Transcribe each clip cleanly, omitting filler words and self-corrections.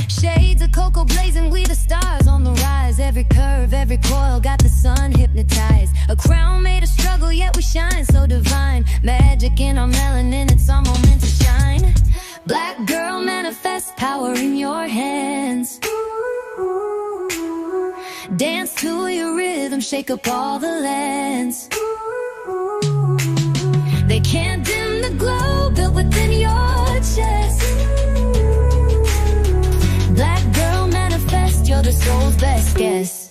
Shades of cocoa blazing, we the stars on the rise. Every curve, every coil, got the sun hypnotized. A crown made of struggle, yet we shine so divine. Magic in our melanin, it's our moment to shine. Black girl, manifest power in your hands. Dance to your rhythm, shake up all the lands. They can't dim the glow built within your chest. Black girl, manifest, you're the soul's best guess.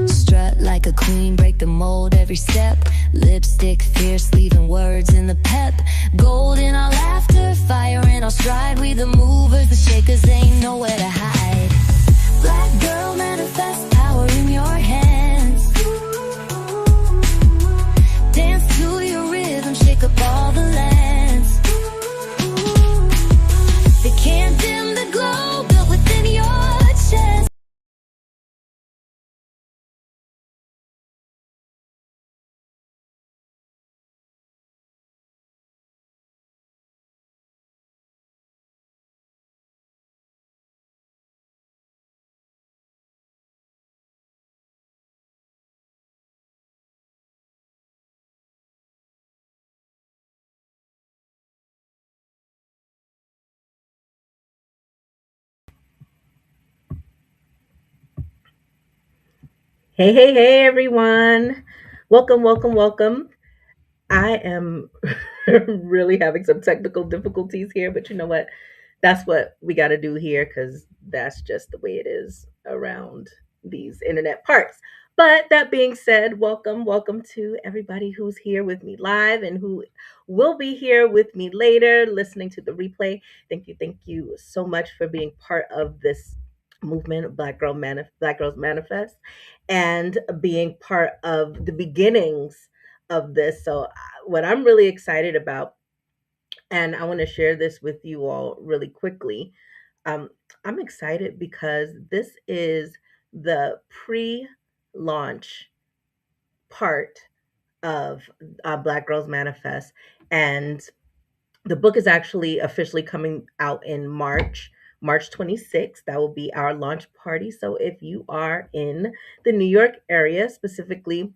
Strut like a queen, break the mold every step. Lipstick fierce, leaving words in the pep. Gold in our laughter, fire in our stride. We the movers, the shakers, ain't nowhere to hide. Black girl, manifest power in your hands. Dance to your rhythm, shake up all the lands. They can't dim the glow built within your chest. Hey, hey, hey, everyone. Welcome, welcome, welcome. I am really having some technical difficulties here, but you know what? That's what we got to do here because that's just the way it is around these internet parts. But that being said, welcome, welcome to everybody who's here with me live and who will be here with me later listening to the replay. Thank you so much for being part of this movement, Black Girls Manifest, and being part of the beginnings of this. So, what I'm really excited about, and I want to share this with you all really quickly. Um, I'm excited because this is the pre launch part of Black Girls Manifest. And the book is actually officially coming out in March 26th. That will be our launch party. So if you are in the New York area, specifically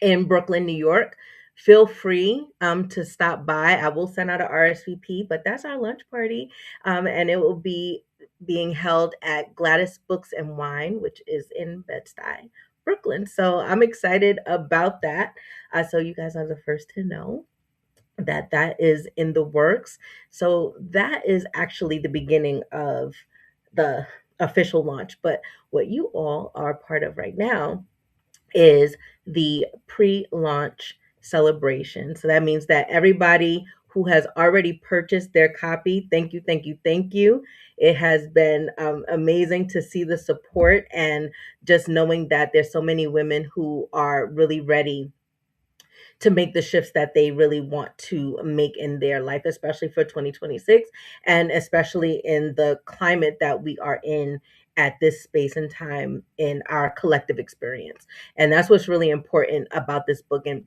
in Brooklyn, New York, feel free to stop by. I will send out an RSVP, but that's our lunch party. And it will be being held at Gladys Books and Wine, which is in Bed-Stuy, Brooklyn. So I'm excited about that. So you guys are the first to know that that is in the works. So that is actually the beginning of the official launch. But what you all are part of right now is the pre-launch celebration. So that means that everybody who has already purchased their copy, thank you, thank you, thank you. It has been amazing to see the support and just knowing that there's so many women who are really ready to make the shifts that they really want to make in their life, especially for 2026, and especially in the climate that we are in at this space and time in our collective experience. And that's what's really important about this book. And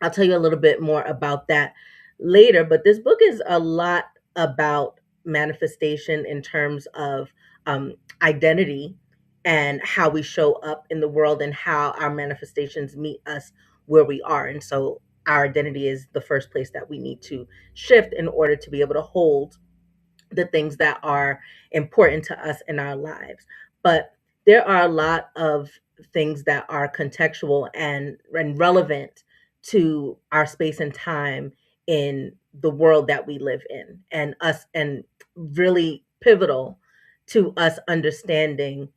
I'll tell you a little bit more about that later. But this book is a lot about manifestation in terms of um, identity and how we show up in the world and how our manifestations meet us where we are. And so our identity is the first place that we need to shift in order to be able to hold the things that are important to us in our lives. But there are a lot of things that are contextual and relevant to our space and time in the world that we live in, and really pivotal to us understanding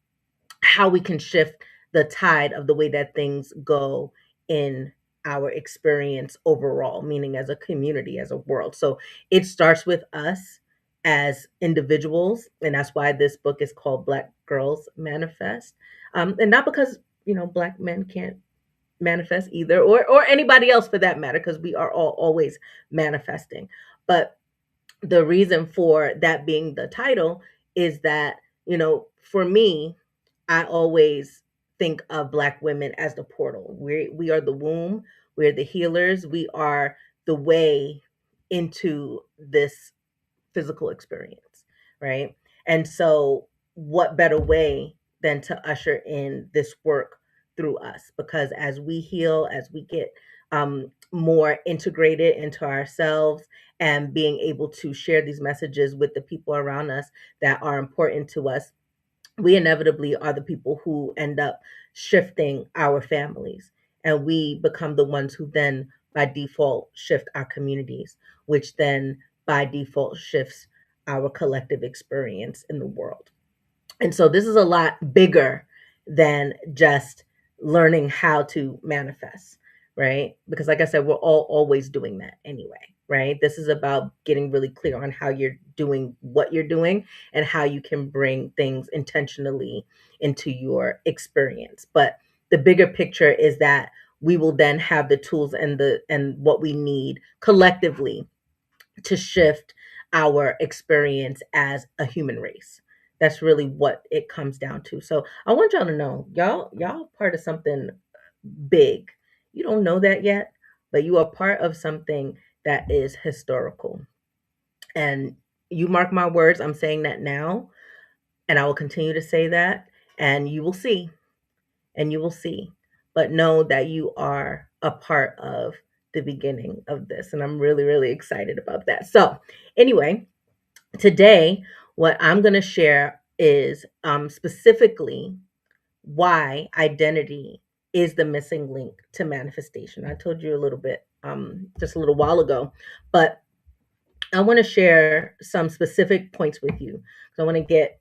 how we can shift the tide of the way that things go in our experience overall, meaning as a community, as a world. So it starts with us as individuals, and that's why this book is called Black Girls Manifest. And not because Black men can't manifest either, or anybody else for that matter, because we are all always manifesting. But the reason for that being the title is that, for me, I always think of Black women as the portal. We are the womb, we're the healers, we are the way into this physical experience, right? And so, what better way than to usher in this work through us? Because as we heal, as we get more integrated into ourselves and being able to share these messages with the people around us that are important to us, we inevitably are the people who end up shifting our families. And we become the ones who then, by default, shift our communities, which then, by default, shifts our collective experience in the world. And so this is a lot bigger than just learning how to manifest, right? Because, like I said, we're all always doing that anyway, right? This is about getting really clear on how you're doing what you're doing and how you can bring things intentionally into your experience. But the bigger picture is that we will then have the tools and what we need collectively to shift our experience as a human race. That's really what it comes down to. So I want y'all to know, y'all part of something big. You don't know that yet, but you are part of something that is historical. And you mark my words, I'm saying that now, and I will continue to say that, and you will see, and you will see. But know that you are a part of the beginning of this. And I'm really, really excited about that. So, anyway, today, what I'm going to share is specifically why identity is the missing link to manifestation. I told you a little bit just a little while ago, but I want to share some specific points with you. So I want to get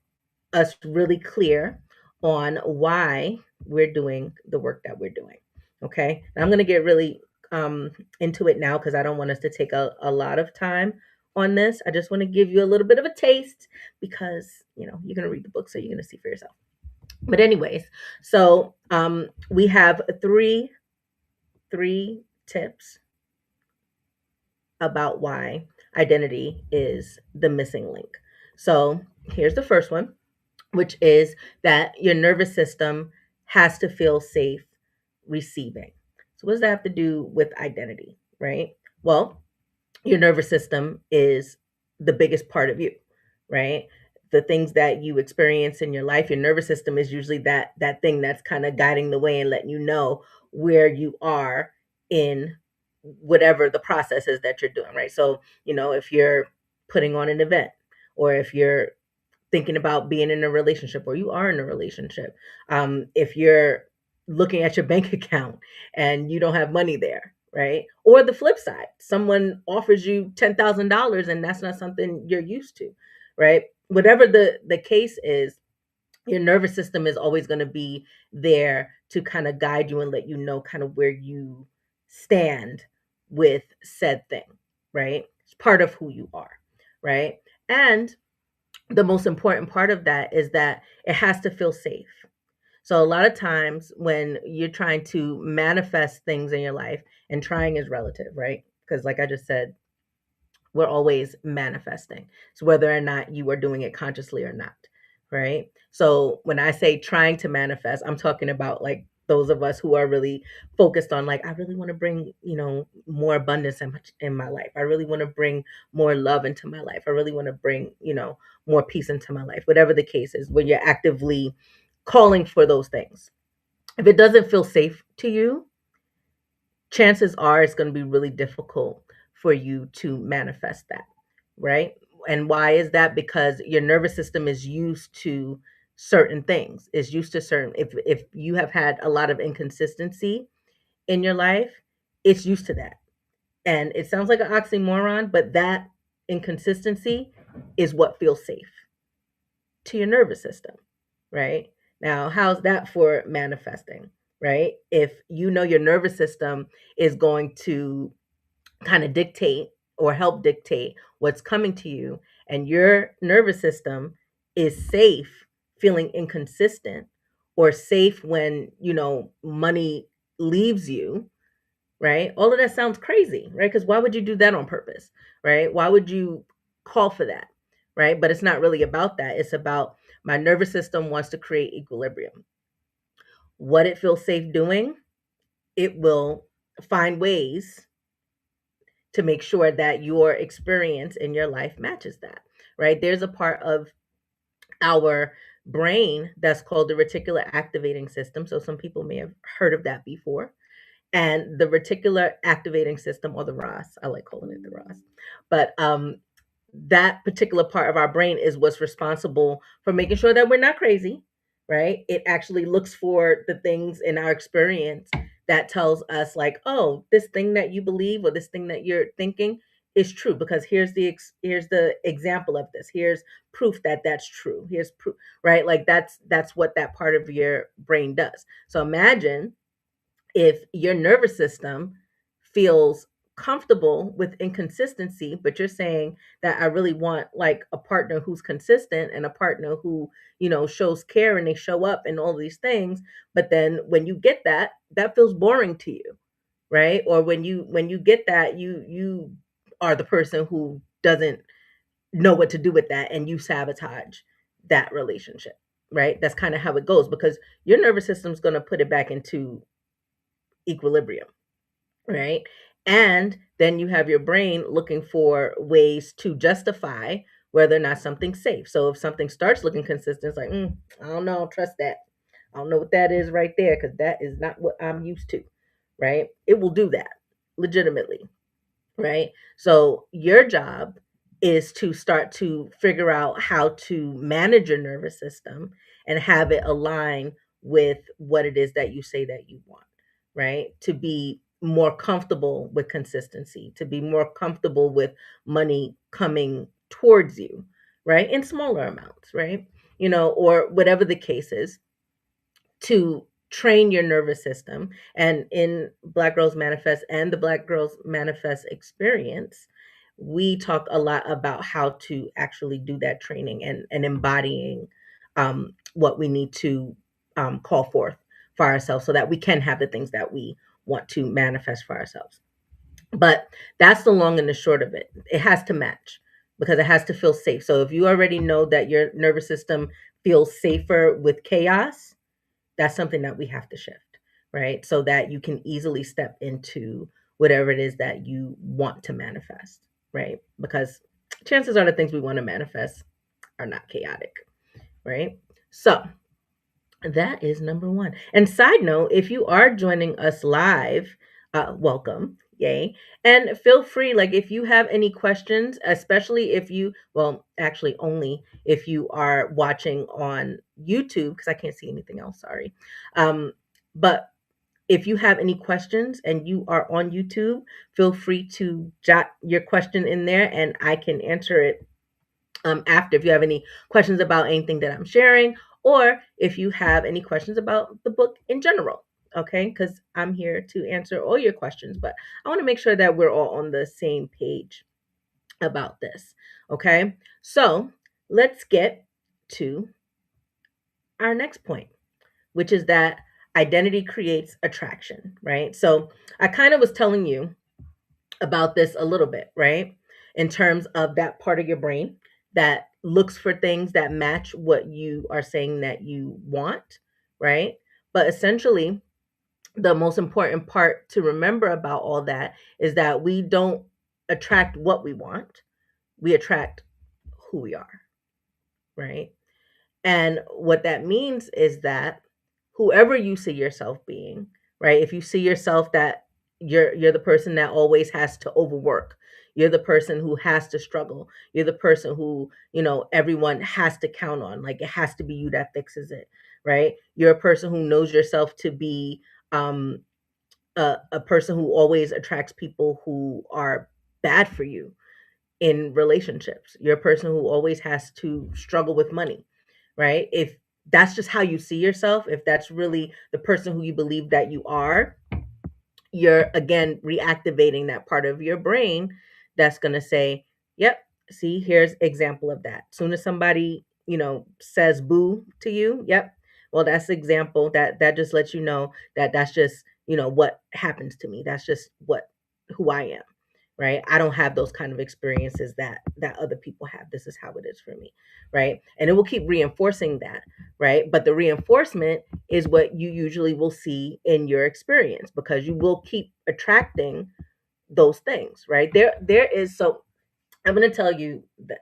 us really clear on why we're doing the work that we're doing. Okay. And I'm going to get really into it now because I don't want us to take a lot of time on this. I just want to give you a little bit of a taste because, you're going to read the book, so you're going to see for yourself. But anyways, so we have three tips about why identity is the missing link. So here's the first one, which is that your nervous system has to feel safe receiving. So, what does that have to do with identity, right? Well, your nervous system is the biggest part of you, right? The things that you experience in your life, your nervous system is usually that thing that's kind of guiding the way and letting you know where you are in whatever the process is that you're doing, right? So, if you're putting on an event, or if you're thinking about being in a relationship, or you are in a relationship, if you're looking at your bank account and you don't have money there, right? Or the flip side, someone offers you $10,000 and that's not something you're used to, right? Whatever the case is, your nervous system is always going to be there to kind of guide you and let you know kind of where you stand with said thing, right? It's part of who you are, right? And the most important part of that is that it has to feel safe. So a lot of times when you're trying to manifest things in your life, and trying is relative, right? Because like I just said, we're always manifesting. So whether or not you are doing it consciously or not, right? So when I say trying to manifest, I'm talking about like those of us who are really focused on, like, I really want to bring, more abundance in my life. I really want to bring more love into my life. I really want to bring, more peace into my life. Whatever the case is, when you're actively calling for those things. If it doesn't feel safe to you, chances are it's going to be really difficult for you to manifest that, right? And why is that? Because your nervous system is used to certain things. Is used to certain, if you have had a lot of inconsistency in your life, it's used to that. And it sounds like an oxymoron, but that inconsistency is what feels safe to your nervous system, right? Now, how's that for manifesting, right? If you know your nervous system is going to kind of dictate or help dictate what's coming to you, and your nervous system is safe feeling inconsistent, or safe when, money leaves you, right? All of that sounds crazy, right? Because why would you do that on purpose, right? Why would you call for that, right? But it's not really about that. It's about, my nervous system wants to create equilibrium. What it feels safe doing, it will find ways to make sure that your experience in your life matches that, right? There's a part of our brain that's called the reticular activating system. So some people may have heard of that before. And the reticular activating system, or the ROS, I like calling it the ROS, but that particular part of our brain is what's responsible for making sure that we're not crazy, right? It actually looks for the things in our experience that tells us, like, oh, this thing that you believe or this thing that you're thinking is true, because here's the example of this. Here's proof that that's true. Here's proof, right? Like that's what that part of your brain does. So imagine if your nervous system feels comfortable with inconsistency, but you're saying that I really want, like, a partner who's consistent and a partner who, shows care and they show up and all these things. But then when you get that, that feels boring to you, right? Or when you get that, you are the person who doesn't know what to do with that, and you sabotage that relationship, right? That's kind of how it goes, because your nervous system's going to put it back into equilibrium, right? And then you have your brain looking for ways to justify whether or not something's safe. So if something starts looking consistent, it's like, I don't know, trust that. I don't know what that is right there, because that is not what I'm used to, right? It will do that legitimately, right? So your job is to start to figure out how to manage your nervous system and have it align with what it is that you say that you want, right? To be more comfortable with consistency, to be more comfortable with money coming towards you, right? In smaller amounts, right? Or whatever the case is, to train your nervous system. And in Black Girls Manifest and the Black Girls Manifest experience, we talk a lot about how to actually do that training, and embodying what we need to call forth for ourselves, so that we can have the things that we want to manifest for ourselves. But that's the long and the short of it. It has to match, because it has to feel safe. So if you already know that your nervous system feels safer with chaos, that's something that we have to shift, right? So that you can easily step into whatever it is that you want to manifest, right? Because chances are the things we want to manifest are not chaotic, right? So that is number one. And side note, if you are joining us live, welcome. Yay. And feel free, like, if you have any questions, especially if you, well, actually, only if you are watching on YouTube, because I can't see anything else, sorry. But if you have any questions and you are on YouTube, feel free to jot your question in there and I can answer it after, if you have any questions about anything that I'm sharing, or if you have any questions about the book in general. Okay, because I'm here to answer all your questions, but I want to make sure that we're all on the same page about this. Okay, so let's get to our next point, which is that identity creates attraction, right? So I kind of was telling you about this a little bit, right? In terms of that part of your brain that looks for things that match what you are saying that you want, right? But essentially, the most important part to remember about all that is that we don't attract what we want, we attract who we are, right? And what that means is that whoever you see yourself being, right? If you see yourself that you're the person that always has to overwork, you're the person who has to struggle, you're the person who, everyone has to count on, like it has to be you that fixes it, right? You're a person who knows yourself to be um a person who always attracts people who are bad for you in relationships. You're a person who always has to struggle with money, right? If that's just how you see yourself, if that's really the person who you believe that you are, you're again reactivating that part of your brain that's going to say, yep, see, here's example of that. As soon as somebody, says boo to you, yep, well, that's example that just lets you know that that's just, what happens to me. That's just what who I am, right? I don't have those kind of experiences that other people have. This is how it is for me, right? And it will keep reinforcing that, right? But the reinforcement is what you usually will see in your experience, because you will keep attracting those things, right? There is, so I'm going to tell you this,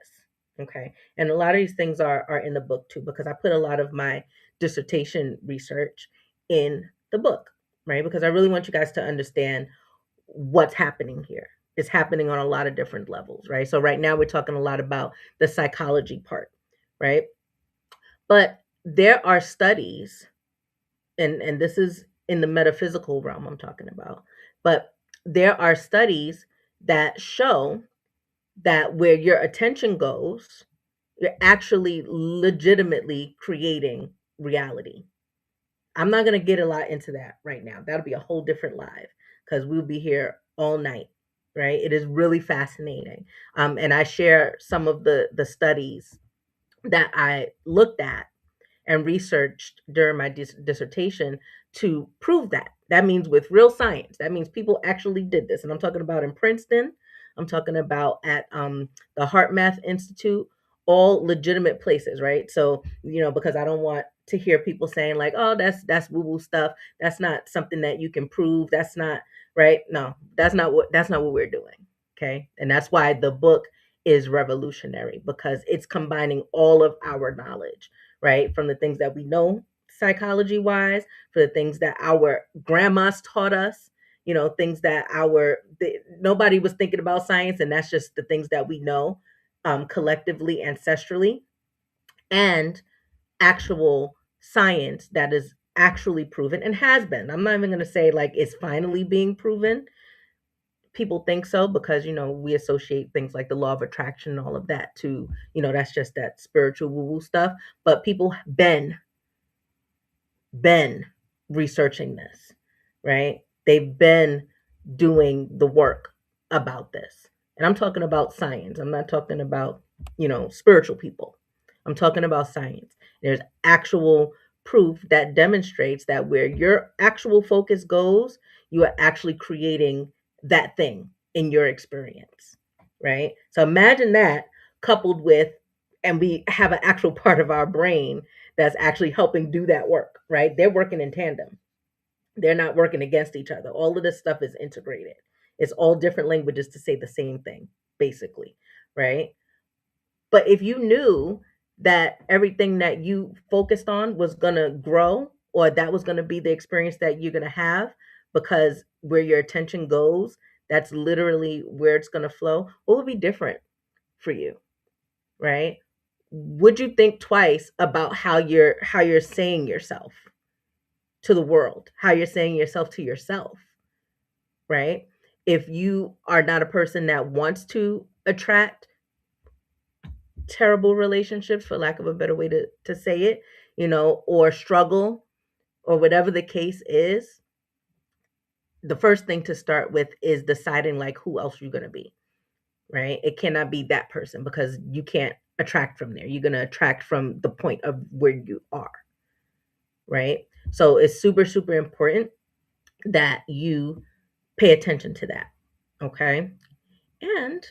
okay? And a lot of these things are in the book too, because I put a lot of my dissertation research in the book, right? Because I really want you guys to understand what's happening here. It's happening on a lot of different levels, right? So right now we're talking a lot about the psychology part, right? But there are studies, and this is in the metaphysical realm I'm talking about, but there are studies that show that where your attention goes, you're actually legitimately creating reality. I'm not going to get a lot into that right now. That'll be a whole different live, because we'll be here all night, right? It is really fascinating. And I share some of the studies that I looked at and researched during my dissertation to prove that. That means with real science. That means people actually did this. And I'm talking about in Princeton. I'm talking about at the Heart Math Institute, all legitimate places, right? So, because I don't want to hear people saying like, "Oh, that's woo-woo stuff. That's not something that you can prove. That's not right." No, that's not what we're doing. Okay? And that's why the book is revolutionary, because it's combining all of our knowledge, right? From the things that we know psychology wise, for the things that our grandmas taught us, things that nobody was thinking about science, and that's just the things that we know collectively, ancestrally, and actual science that is actually proven and has been. I'm not even going to say like it's finally being proven. People think so because we associate things like the law of attraction and all of that to, that's just that spiritual woo woo stuff, but people been researching this, right? They've been doing the work about this. And I'm talking about science. I'm not talking about, spiritual people. I'm talking about science. There's actual proof that demonstrates that where your actual focus goes, you are actually creating that thing in your experience, right? So imagine that coupled with, and we have an actual part of our brain that's actually helping do that work, right? They're working in tandem. They're not working against each other. All of this stuff is integrated. It's all different languages to say the same thing, basically, right? But if you knew that everything that you focused on was going to grow, or that was going to be the experience that you're going to have, because where your attention goes, that's literally where it's going to flow, what would be different for you, right? Would you think twice about how you're saying yourself to the world, how you're saying yourself to yourself, right? If you are not a person that wants to attract terrible relationships, for lack of a better way to say it, or struggle, or whatever the case is, the first thing to start with is deciding like who else you're going to be, right? It cannot be that person, because you can't attract from there. You're going to attract from the point of where you are, right? So it's super, super important that you pay attention to that. Okay. And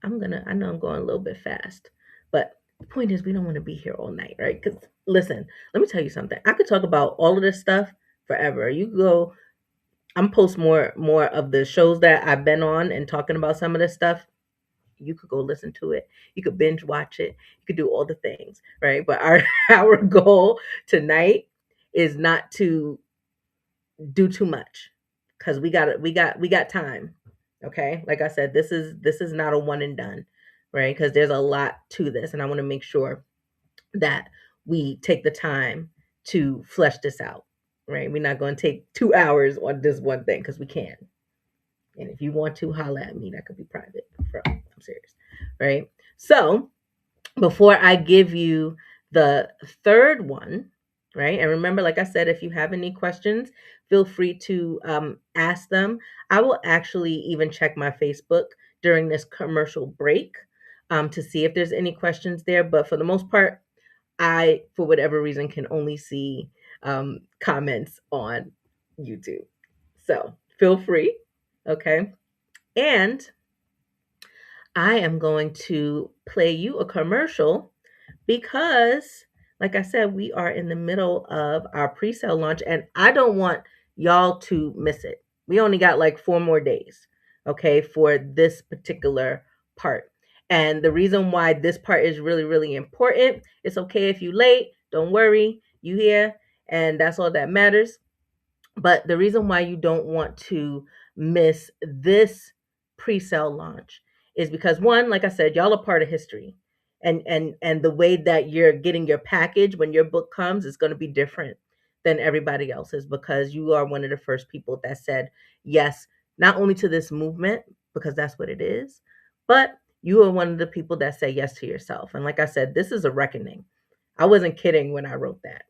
I know I'm going a little bit fast, but the point is, we don't want to be here all night, right? Because listen, let me tell you something. I could talk about all of this stuff forever. You go, I'm post more of the shows that I've been on and talking about some of this stuff. You could go listen to it. You could binge watch it. You could do all the things, right? But our our goal tonight is not to do too much, because we got time. Okay, like I said, this is not a one and done, right? Because there's a lot to this, and I want to make sure that we take the time to flesh this out, right? We're not going to take 2 hours on this one thing, because we can. And if you want to holler at me, that could be private. I'm serious, right? So before I give you the third one, right? And remember, like I said, if you have any questions, feel free to ask them. I will actually even check my Facebook during this commercial break to see if there's any questions there. But for the most part, I, for whatever reason, can only see comments on YouTube. So feel free. Okay. And I am going to play you a commercial because, like I said, we are in the middle of our pre-sale launch and I don't want y'all to miss it. We only got like 4 more days, okay, for this particular part. And the reason why this part is really, really important, it's okay if you late, don't worry, you here, and that's all that matters. But the reason why you don't want to miss this pre-sale launch is because, one, like I said, y'all are part of history. And the way that you're getting your package when your book comes is going to be different than everybody else's, because you are one of the first people that said yes, not only to this movement, because that's what it is, but you are one of the people that say yes to yourself. And like I said, this is a reckoning. I wasn't kidding when I wrote that.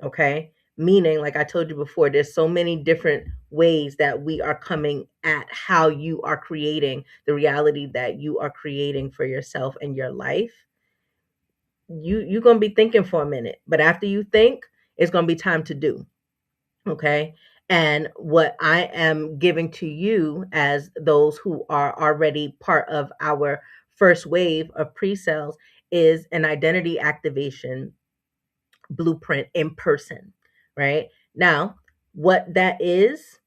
Okay. Meaning, like I told you before, there's so many different ways that we are coming at how you are creating the reality that you are creating for yourself and your life. You're gonna be thinking for a minute, but after you think, it's gonna be time to do. Okay. And what I am giving to you as those who are already part of our first wave of pre-sales is an identity activation blueprint in person, right? Now, what that is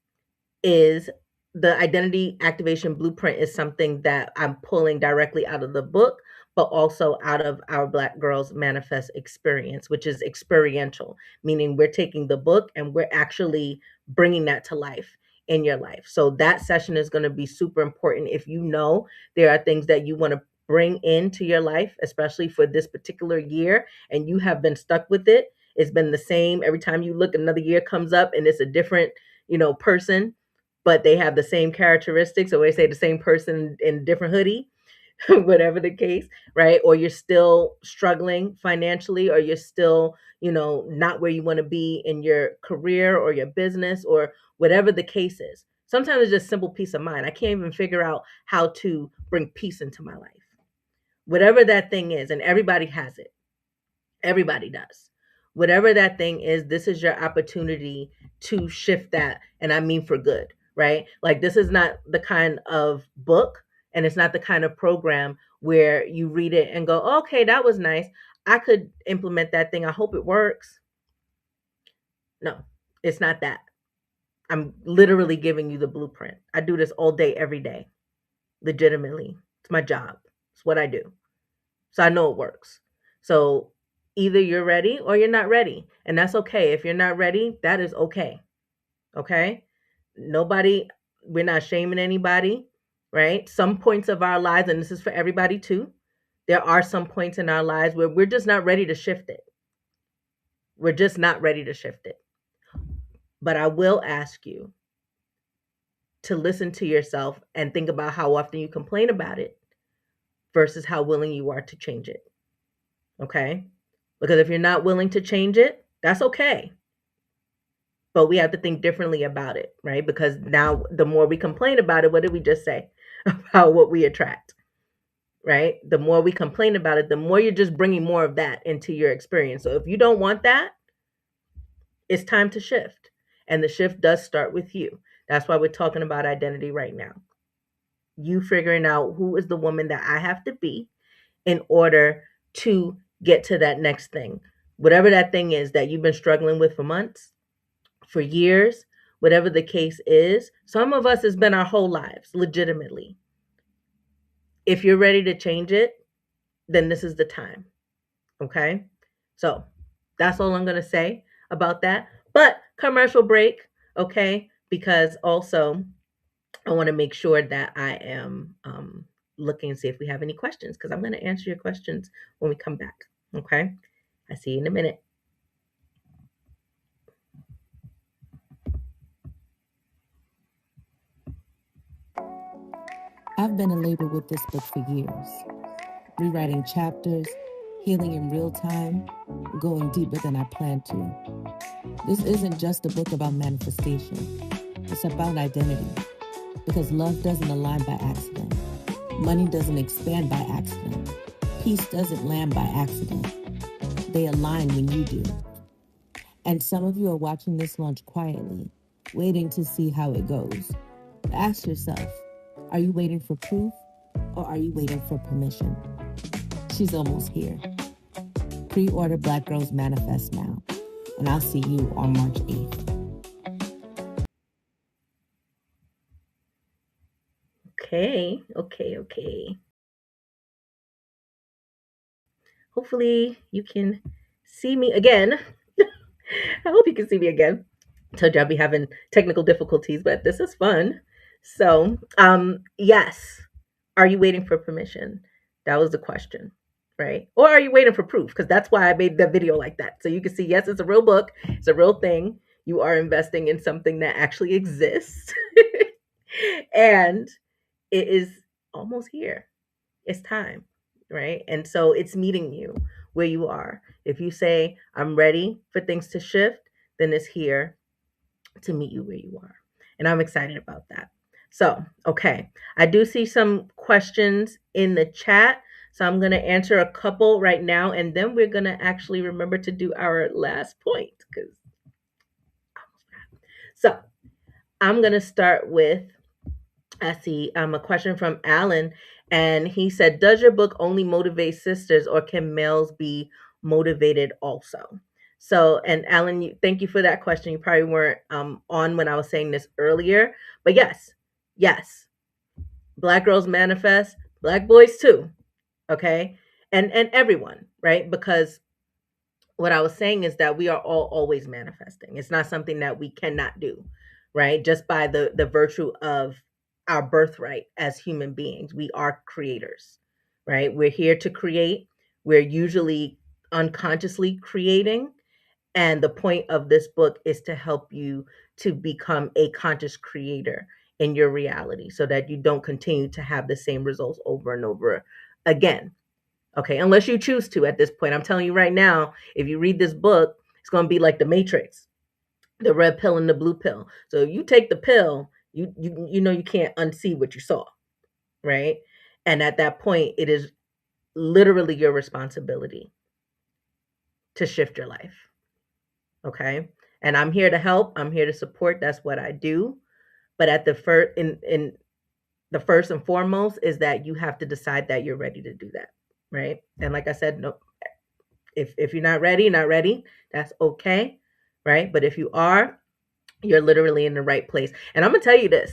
the identity activation blueprint is something that I'm pulling directly out of the book, but also out of our Black Girls Manifest experience, which is experiential, meaning we're taking the book and we're actually bringing that to life in your life. So that session is going to be super important if you know there are things that you want to bring into your life, especially for this particular year, and you have been stuck with it. It's been the same every time you look, another year comes up and it's a different, person, but they have the same characteristics, or they say the same person in a different hoodie, whatever the case, right? Or you're still struggling financially, or you're still, not where you want to be in your career or your business, or whatever the case is. Sometimes it's just simple peace of mind. I can't even figure out how to bring peace into my life. Whatever that thing is, and everybody has it. Everybody does. Whatever that thing is, this is your opportunity to shift that. And I mean for good, right? Like, this is not the kind of book and it's not the kind of program where you read it and go, okay, that was nice. I could implement that thing. I hope it works. No, it's not that. I'm literally giving you the blueprint. I do this all day, every day, legitimately. It's my job. It's what I do. So I know it works. So either you're ready or you're not ready. And that's okay. If you're not ready, that is okay. Okay? We're not shaming anybody, right? Some points of our lives, and this is for everybody too, there are some points in our lives where we're just not ready to shift it. We're just not ready to shift it. But I will ask you to listen to yourself and think about how often you complain about it versus how willing you are to change it. Okay? Because if you're not willing to change it, that's okay. But we have to think differently about it, right? Because now the more we complain about it, what did we just say about what we attract, right? The more we complain about it, the more you're just bringing more of that into your experience. So if you don't want that, it's time to shift. And the shift does start with you. That's why we're talking about identity right now. You figuring out who is the woman that I have to be in order to get to that next thing. Whatever that thing is that you've been struggling with for months, for years, whatever the case is. Some of us, it's been our whole lives, legitimately. If you're ready to change it, then this is the time. Okay. So that's all I'm going to say about that. But commercial break. Okay. Because also, I want to make sure that I am looking and see if we have any questions, because I'm going to answer your questions when we come back. Okay. I see you in a minute. I've been in labor with this book for years, rewriting chapters, healing in real time, going deeper than I planned to. This isn't just a book about manifestation. It's about identity, because love doesn't align by accident. Money doesn't expand by accident. Peace doesn't land by accident. They align when you do. And some of you are watching this launch quietly, waiting to see how it goes. Ask yourself, are you waiting for proof, or are you waiting for permission? She's almost here. Pre-order Black Girls Manifest now, and I'll see you on March 8th. Okay. Hopefully you can see me again. I hope you can see me again. Told you I'll be having technical difficulties, but this is fun. So, yes. Are you waiting for permission? That was the question, right? Or are you waiting for proof? Because that's why I made the video like that. So you can see, yes, it's a real book. It's a real thing. You are investing in something that actually exists. And it is almost here. It's time, right? And so it's meeting you where you are. If you say, I'm ready for things to shift, then it's here to meet you where you are. And I'm excited about that. So, okay, I do see some questions in the chat. So I'm going to answer a couple right now, and then we're going to actually remember to do our last point. So I'm going to start with, I see a question from Alan, and he said, does your book only motivate sisters, or can males be motivated also? So, and Alan, thank you for that question. You probably weren't on when I was saying this earlier, but yes, Black girls manifest, Black boys too, okay, and everyone, right? Because what I was saying is that we are all always manifesting. It's not something that we cannot do, right? Just by the virtue of our birthright as human beings, we are creators, right? We're here to create. We're usually unconsciously creating, and the point of this book is to help you to become a conscious creator in your reality, so that you don't continue to have the same results over and over again. Okay, unless you choose to at this point. I'm telling you right now, if you read this book, it's going to be like the Matrix, the red pill and the blue pill. So you take the pill, you know you can't unsee what you saw, right? And at that point, it is literally your responsibility to shift your life. Okay? And I'm here to help, I'm here to support. That's what I do. But at the first in the first and foremost is that you have to decide that you're ready to do that, right? And like I said, no, if you're not ready, not ready, that's okay, right? But if you are, you're literally in the right place. And I'm gonna tell you this,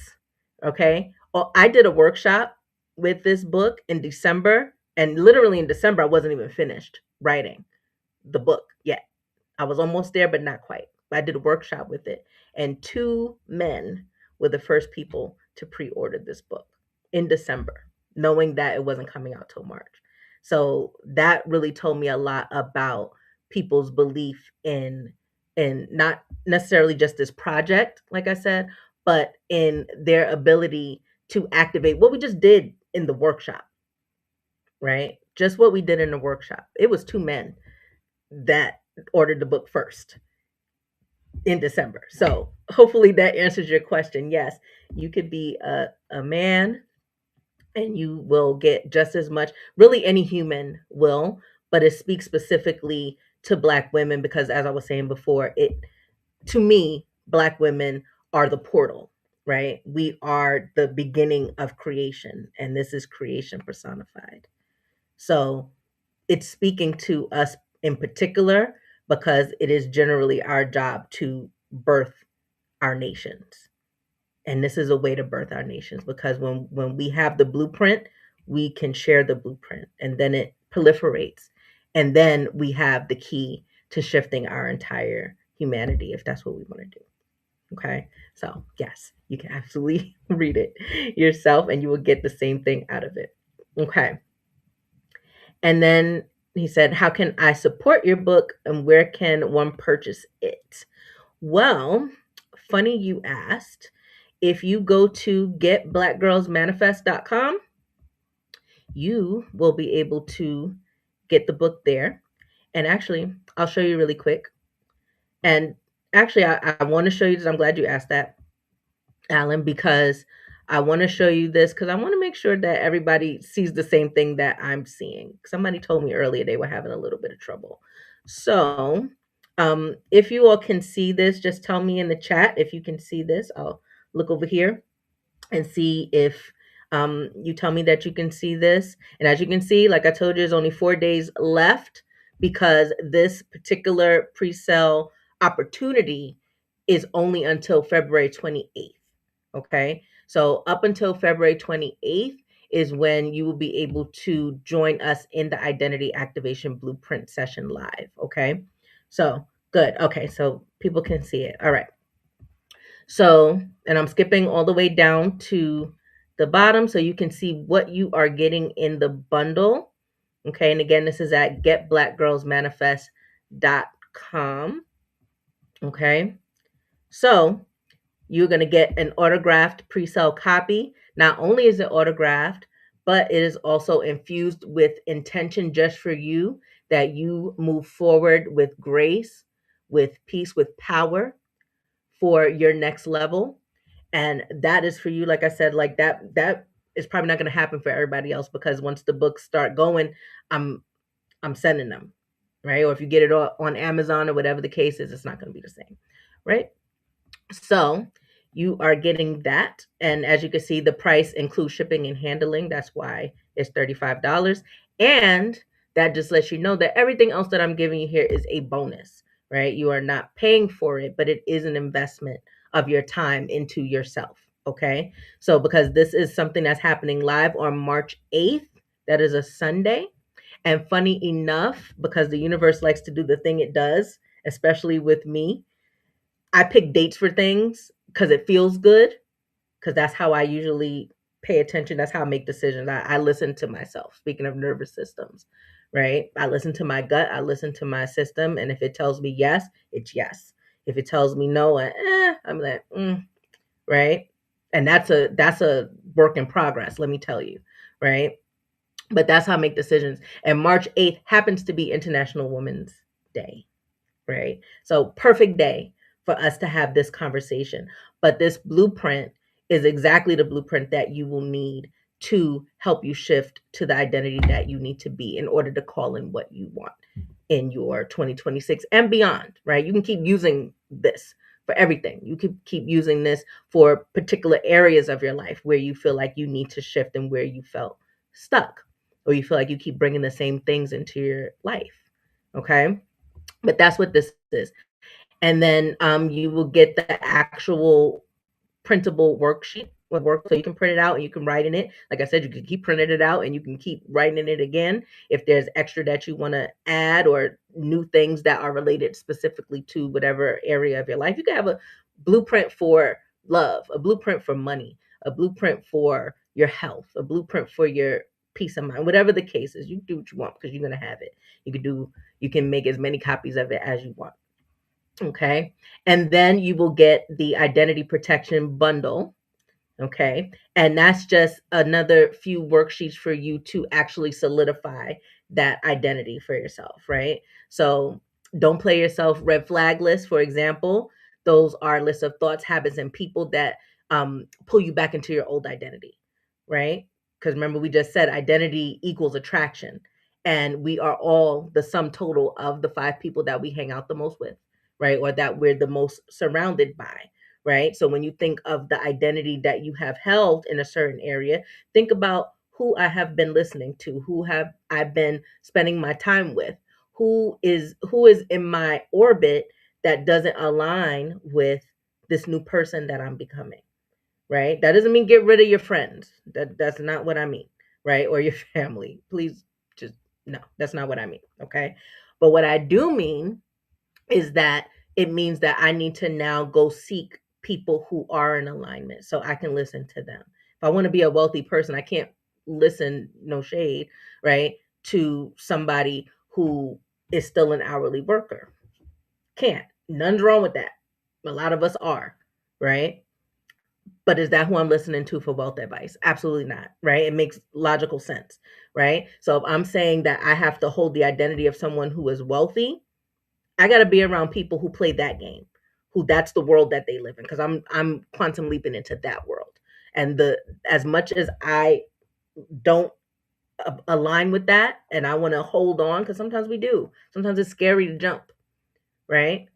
okay? Oh, I did a workshop with this book in December, and literally in December, I wasn't even finished writing the book yet. I was almost there, but not quite. I did a workshop with it, and two men were the first people to pre-order this book in December, knowing that it wasn't coming out till March. So that really told me a lot about people's belief in not necessarily just this project, like I said, but in their ability to activate what we just did in the workshop, right? Just what we did in the workshop. It was two men that ordered the book first in December. So hopefully that answers your question. Yes, you could be a man and you will get just as much. Really, any human will, but it speaks specifically to Black women because, as I was saying before, it to me, Black women are the portal, right? We are the beginning of creation, and this is creation personified. So it's speaking to us in particular because it is generally our job to birth our nations. And this is a way to birth our nations, because when we have the blueprint, we can share the blueprint, and then it proliferates, and then we have the key to shifting our entire humanity, if that's what we want to do. Okay, so yes, you can absolutely read it yourself and you will get the same thing out of it. Okay, and then he said, how can I support your book and where can one purchase it? Well, funny you asked. If you go to getblackgirlsmanifest.com, you will be able to get the book there. And actually, I'll show you really quick. And actually, I want to show you this. I'm glad you asked that, Alan, because I want to show you this because I want to make sure that everybody sees the same thing that I'm seeing. Somebody told me earlier they were having a little bit of trouble. So, if you all can see this, just tell me in the chat if you can see this. I'll look over here and see if you tell me that you can see this. And as you can see, like I told you, there's only 4 days left because this particular pre-sale opportunity is only until February 28th. Okay. So up until February 28th is when you will be able to join us in the Identity Activation Blueprint session live. Okay. So good. Okay. So people can see it. All right. So, and I'm skipping all the way down to the bottom so you can see what you are getting in the bundle. Okay. And again, this is at getblackgirlsmanifest.com. Okay. So you're going to get an autographed pre-sale copy. Not only is it autographed, but it is also infused with intention just for you, that you move forward with grace, with peace, with power for your next level. And that is for you. Like I said, like that is probably not going to happen for everybody else, because once the books start going, I'm sending them, right? Or if you get it on Amazon or whatever the case is, it's not going to be the same, right? So you are getting that. And as you can see, the price includes shipping and handling. That's why it's $35. And that just lets you know that everything else that I'm giving you here is a bonus, right? You are not paying for it, but it is an investment of your time into yourself. Okay. So because this is something that's happening live on March 8th, that is a Sunday. And funny enough, because the universe likes to do the thing it does, especially with me, I pick dates for things because it feels good, because that's how I usually pay attention. That's how I make decisions. I listen to myself. Speaking of nervous systems, right? I listen to my gut. I listen to my system. And if it tells me yes, it's yes. If it tells me no, I'm like, right? And that's a work in progress, let me tell you, right? But that's how I make decisions. And March 8th happens to be International Women's Day, right? So perfect day for us to have this conversation. But this blueprint is exactly the blueprint that you will need to help you shift to the identity that you need to be in order to call in what you want in your 2026 and beyond, right? You can keep using this for everything. You can keep using this for particular areas of your life where you feel like you need to shift and where you felt stuck, or you feel like you keep bringing the same things into your life. Okay. But that's what this is. And then you will get the actual printable worksheet with work, so you can print it out and you can write in it. Like I said, you can keep printing it out and you can keep writing in it again if there's extra that you want to add, or new things that are related specifically to whatever area of your life. You can have a blueprint for love, a blueprint for money, a blueprint for your health, a blueprint for your peace of mind. Whatever the case is, you do what you want because you're going to have it. You can make as many copies of it as you want. Okay. And then you will get the identity protection bundle. Okay. And that's just another few worksheets for you to actually solidify that identity for yourself. Right. So don't play yourself red flag list, for example. Those are lists of thoughts, habits, and people that pull you back into your old identity. Right. Because remember, we just said identity equals attraction. And we are all the sum total of the 5 people that we hang out the most with, right? Or that we're the most surrounded by, right? So when you think of the identity that you have held in a certain area, think about who I have been listening to, who have I been spending my time with, who is in my orbit that doesn't align with this new person that I'm becoming, right? That doesn't mean get rid of your friends. That's not what I mean, right? Or your family. Please just no, that's not what I mean, okay? But what I do mean is that it means that I need to now go seek people who are in alignment so I can listen to them. If I want to be a wealthy person, I can't listen, no shade, right, to somebody who is still an hourly worker. Can't. None's wrong with that. A lot of us are, right? But is that who I'm listening to for wealth advice? Absolutely not, right? It makes logical sense, right? So if I'm saying that I have to hold the identity of someone who is wealthy, I got to be around people who play that game, who that's the world that they live in, because I'm quantum leaping into that world. And the as much as I don't align with that, and I want to hold on, because sometimes we do. Sometimes it's scary to jump, right?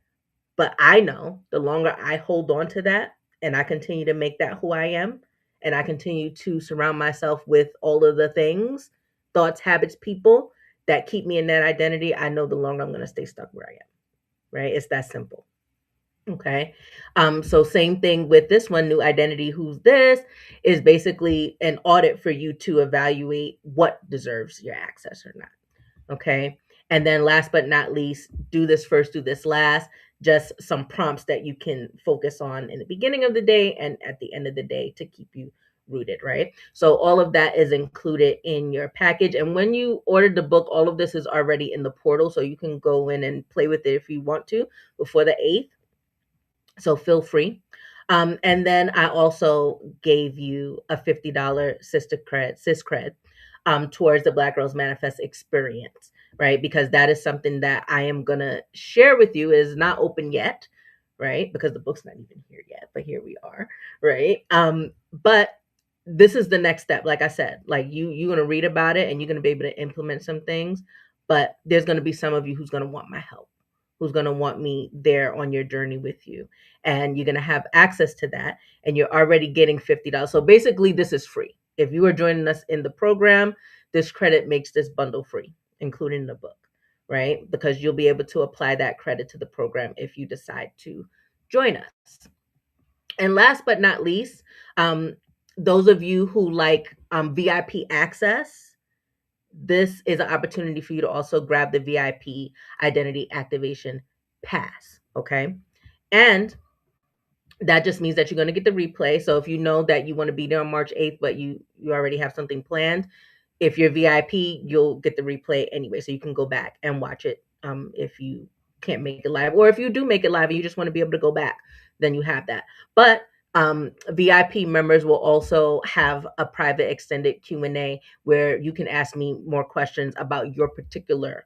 But I know the longer I hold on to that and I continue to make that who I am, and I continue to surround myself with all of the things, thoughts, habits, people that keep me in that identity, I know the longer I'm going to stay stuck where I am, right? It's that simple. Okay. So same thing with this one, new identity. Who's this is basically an audit for you to evaluate what deserves your access or not. Okay. And then last but not least, do this first, do this last. Just some prompts that you can focus on in the beginning of the day and at the end of the day to keep you rooted, right? So all of that is included in your package. And when you ordered the book, all of this is already in the portal. So you can go in and play with it if you want to before the 8th. So feel free. And then I also gave you a $50 sis cred towards the Black Girls Manifest experience, right? Because that is something that I am gonna share with you. It is not open yet, right? Because the book's not even here yet, but here we are, right? But this is the next step. Like I said, like you're gonna read about it and you're gonna be able to implement some things, but there's gonna be some of you who's gonna want my help, who's going to want me there on your journey with you. And you're going to have access to that. And you're already getting $50. So basically, this is free. If you are joining us in the program, this credit makes this bundle free, including the book, right? Because you'll be able to apply that credit to the program if you decide to join us. And last but not least, those of you who like VIP access, this is an opportunity for you to also grab the VIP identity activation pass. Okay. And that just means that you're going to get the replay. So if you know that you want to be there on March 8th, but you already have something planned, if you're VIP, you'll get the replay anyway. So you can go back and watch it if you can't make it live. Or if you do make it live and you just want to be able to go back, then you have that. But VIP members will also have a private extended Q&A where you can ask me more questions about your particular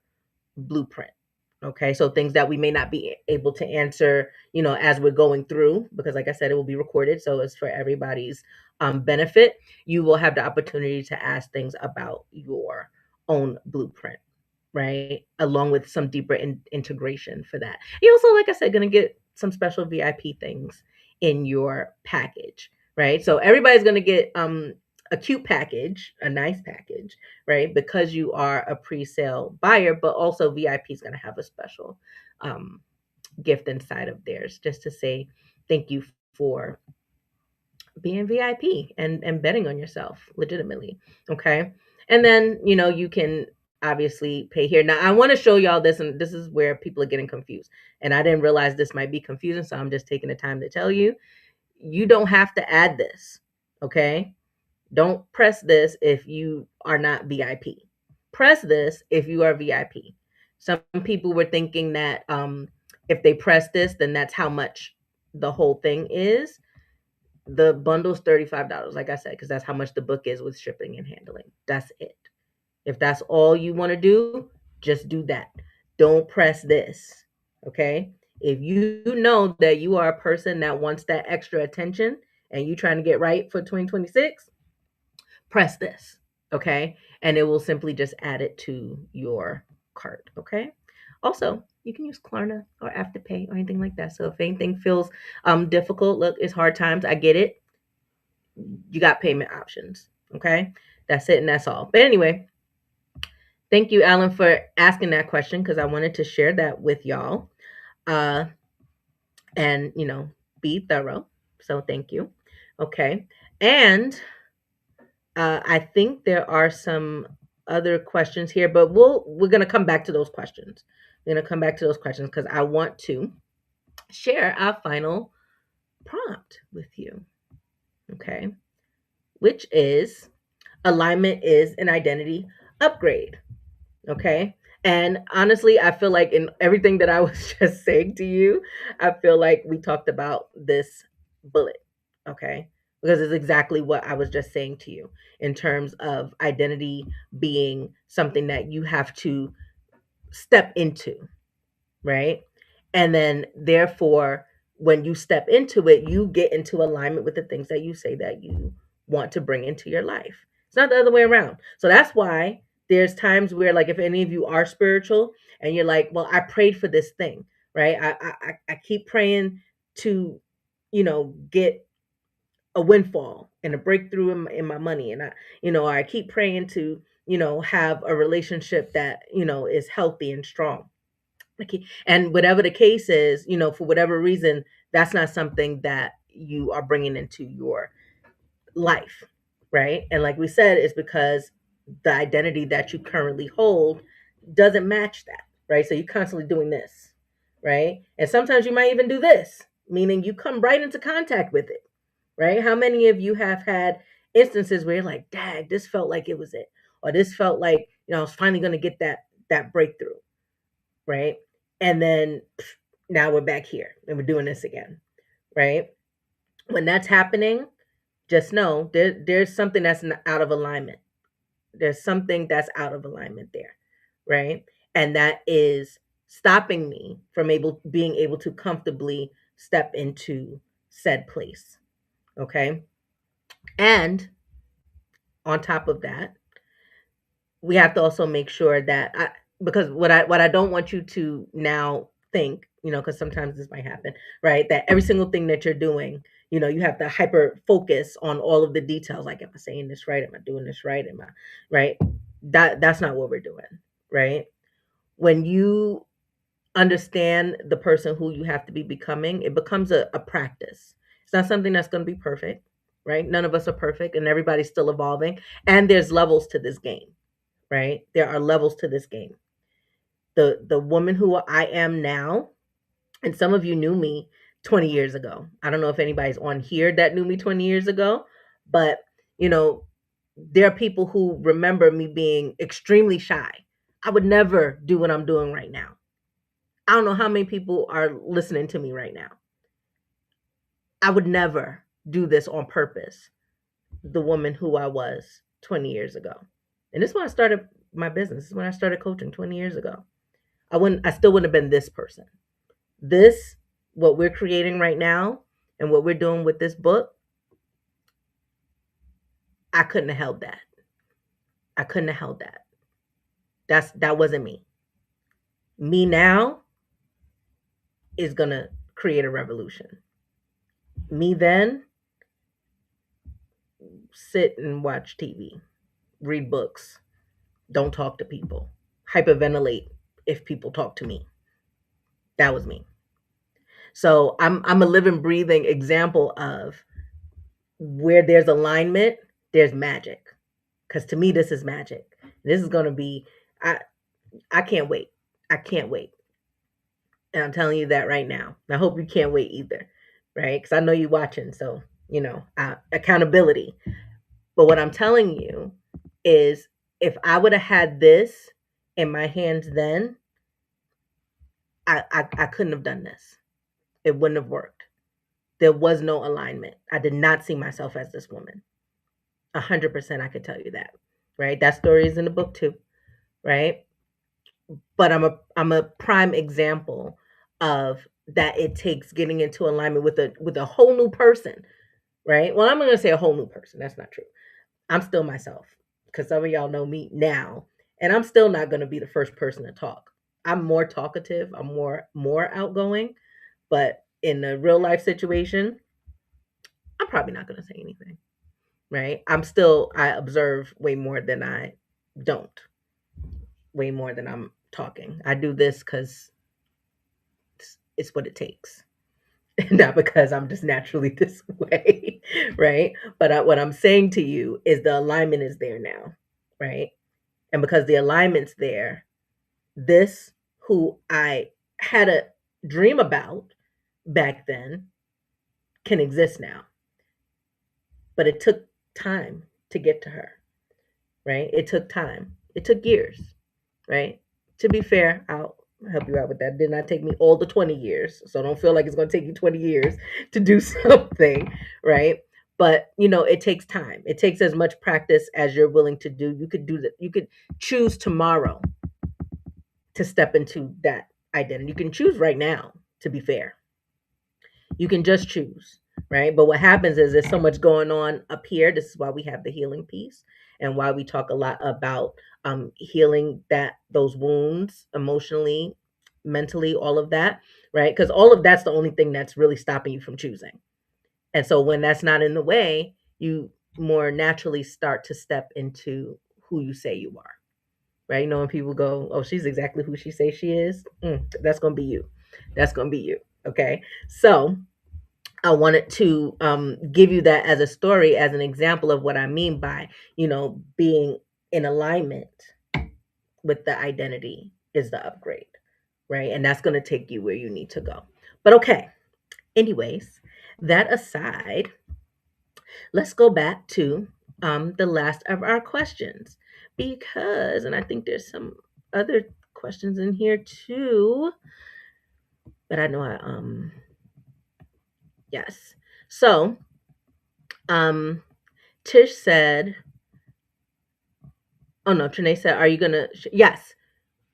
blueprint. Okay, so things that we may not be able to answer, as we're going through, because like I said, it will be recorded, so it's for everybody's benefit. You will have the opportunity to ask things about your own blueprint, right? Along with some deeper integration for that. You also, like I said, going to get some special VIP things in your package, right? So everybody's going to get a cute package, a nice package, right? Because you are a pre-sale buyer, but also VIP is going to have a special gift inside of theirs just to say thank you for being VIP and betting on yourself legitimately. Okay. And then, you can obviously pay here. Now, I want to show y'all this, and this is where people are getting confused. And I didn't realize this might be confusing, so I'm just taking the time to tell you. You don't have to add this. Okay. Don't press this if you are not VIP. Press this if you are VIP. Some people were thinking that if they press this, then that's how much the whole thing is. The bundle's $35, like I said, because that's how much the book is with shipping and handling. That's it. If that's all you want to do, just do that. Don't press this. Okay? If you know that you are a person that wants that extra attention and you trying to get right for 2026, press this, okay? And it will simply just add it to your cart, okay? Also, you can use Klarna or Afterpay or anything like that. So if anything feels difficult, look, it's hard times. I get it. You got payment options, okay? That's it and that's all. But anyway, thank you, Alan, for asking that question because I wanted to share that with y'all. And, be thorough. So thank you. Okay. And I think there are some other questions here, but we're gonna come back to those questions. We're gonna come back to those questions because I want to share our final prompt with you. Okay. Which is alignment is an identity upgrade. Okay. And honestly, I feel like in everything that I was just saying to you, I feel like we talked about this bullet. Okay. Because it's exactly what I was just saying to you in terms of identity being something that you have to step into, right? And then therefore, when you step into it, you get into alignment with the things that you say that you want to bring into your life. It's not the other way around. So that's why there's times where, like, if any of you are spiritual and you're like, well, I prayed for this thing, right? I keep praying to, get a windfall and a breakthrough in my money. And I keep praying to, have a relationship that, is healthy and strong. And whatever the case is, for whatever reason, that's not something that you are bringing into your life, right? And like we said, it's because the identity that you currently hold doesn't match that, right? So you're constantly doing this, right? And sometimes you might even do this, meaning you come right into contact with it, right? How many of you have had instances where you're like, "Dang, this felt like it was it," or this felt like, I was finally going to get that breakthrough, right? And then now we're back here and we're doing this again, right? When that's happening, just know there's something that's out of alignment. There's something that's out of alignment there, right? And that is stopping me from being able to comfortably step into said place, okay? And on top of that, we have to also make sure that because what I don't want you to now think, because sometimes this might happen, right? That every single thing that you're doing, you have to hyper focus on all of the details. Like, am I saying this right? Am I doing this right? Am I right? That's not what we're doing, right? When you understand the person who you have to be becoming, it becomes a practice. It's not something that's going to be perfect, right? None of us are perfect, and everybody's still evolving. And there's levels to this game, right? There are levels to this game. The woman who I am now, and some of you knew me 20 years ago. I don't know if anybody's on here that knew me 20 years ago, but there are people who remember me being extremely shy. I would never do what I'm doing right now. I don't know how many people are listening to me right now. I would never do this on purpose. The woman who I was 20 years ago. And this is when I started my business. This is when I started coaching 20 years ago. I still wouldn't have been this person. What we're creating right now and what we're doing with this book, I couldn't have held that. I couldn't have held that. That wasn't me. Me now is gonna create a revolution. Me then, sit and watch TV, read books, don't talk to people, hyperventilate if people talk to me. That was me. So I'm a living, breathing example of where there's alignment, there's magic. Because to me, this is magic. This is gonna be. I can't wait. I can't wait. And I'm telling you that right now. I hope you can't wait either, right? Because I know you're watching. So accountability. But what I'm telling you is, if I would have had this in my hands then, I couldn't have done this. It wouldn't have worked. There was no alignment. I did not see myself as this woman. 100% I could tell you that, right? That story is in the book too, right? But I'm a prime example of that. It takes getting into alignment with a whole new person, right? Well, I'm not gonna say a whole new person. That's not true. I'm still myself, because some of y'all know me now, and I'm still not gonna be the first person to talk. I'm more talkative. I'm more outgoing, but in a real life situation, I'm probably not gonna say anything, right? I observe way more than I don't, way more than I'm talking. I do this because it's what it takes. not because I'm just naturally this way, right? But what I'm saying to you is the alignment is there now, right? And because the alignment's there, this who I had a dream about back then can exist now. But it took time to get to her, right? It took time. It took years, right? To be fair, I'll help you out with that. It did not take me all the 20 years. So don't feel like it's going to take you 20 years to do something, right? But, it takes time. It takes as much practice as you're willing to do. You could do that. You could choose tomorrow to step into that identity. You can choose right now, to be fair. You can just choose, right? But what happens is there's so much going on up here. This is why we have the healing piece and why we talk a lot about healing those wounds emotionally, mentally, all of that, right? Because all of that's the only thing that's really stopping you from choosing. And so when that's not in the way, you more naturally start to step into who you say you are, right? When people go, "Oh, she's exactly who she says she is," that's gonna be you. That's gonna be you. Okay, so I wanted to give you that as a story, as an example of what I mean by, being in alignment with the identity is the upgrade, right? And that's going to take you where you need to go. But okay, anyways, that aside, let's go back to the last of our questions because, and I think there's some other questions in here too, but I know yes. So, Tish said, oh no, Trinae said, are you gonna? Yes,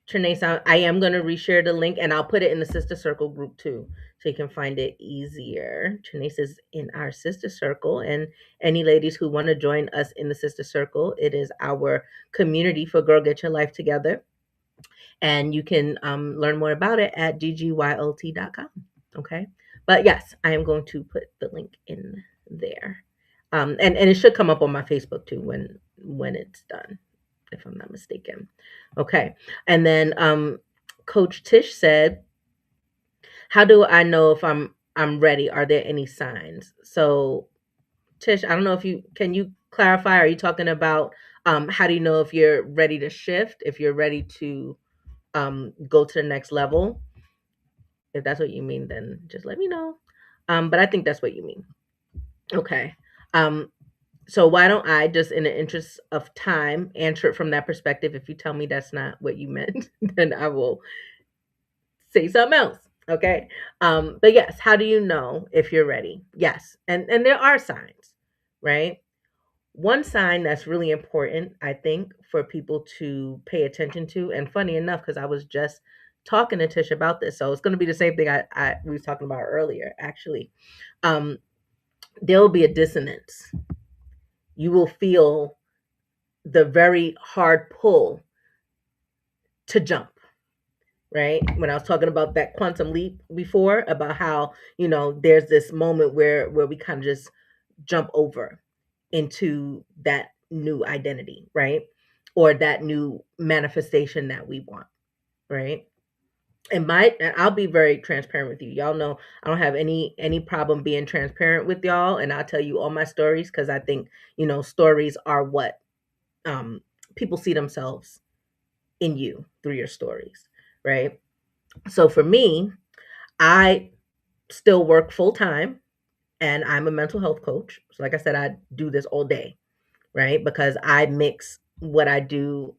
Trinae said, I am gonna reshare the link and I'll put it in the Sister Circle group too, so you can find it easier. Trinae says in our Sister Circle, and any ladies who want to join us in the Sister Circle, it is our community for Girl Get Your Life Together, and you can learn more about it at ggylt.com. Okay, but yes, I am going to put the link in there, and it should come up on my Facebook too when it's done, if I'm not mistaken. Okay. And then Coach Tish said, "How do I know if I'm ready? Are there any signs?" So Tish, I don't know if you clarify, are you talking about how do you know if you're ready to shift, if you're ready to go to the next level? If that's what you mean, then just let me know. But I think that's what you mean. Okay. Um, So why don't I, just in the interest of time, answer it from that perspective? If you tell me that's not what you meant, then I will say something else. Okay. But yes, how do you know if you're ready? Yes. And there are signs, right? One sign that's really important, I think, for people to pay attention to, and funny enough, because I was just talking to Tish about this, so it's going to be the same thing I we was talking about earlier. Actually, um, there will be a dissonance. You will feel the very hard pull to jump, right? When I was talking about that quantum leap before, about how, there's this moment where we kind of just jump over into that new identity, right? Or that new manifestation that we want, right? And I'll be very transparent with you. Y'all know I don't have any problem being transparent with y'all, and I'll tell you all my stories because I think, stories are what people see themselves in you through your stories, right? So for me, I still work full time and I'm a mental health coach. So like I said, I do this all day, right? Because I mix what I do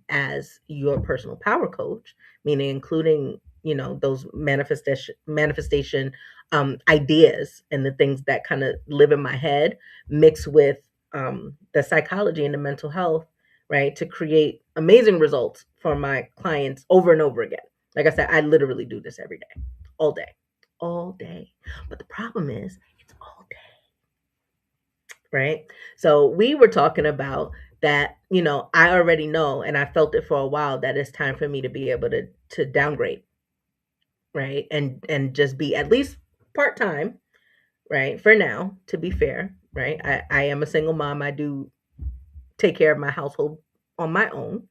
as your personal power coach, meaning including, those manifestation ideas and the things that kind of live in my head, mixed with the psychology and the mental health, right? To create amazing results for my clients over and over again. Like I said, I literally do this every day, all day, all day. But the problem is, it's all day, right? So we were talking about that, I already know, and I felt it for a while, that it's time for me to be able to downgrade, right? And just be at least part-time, right? For now, to be fair, right? I am a single mom. I do take care of my household on my own,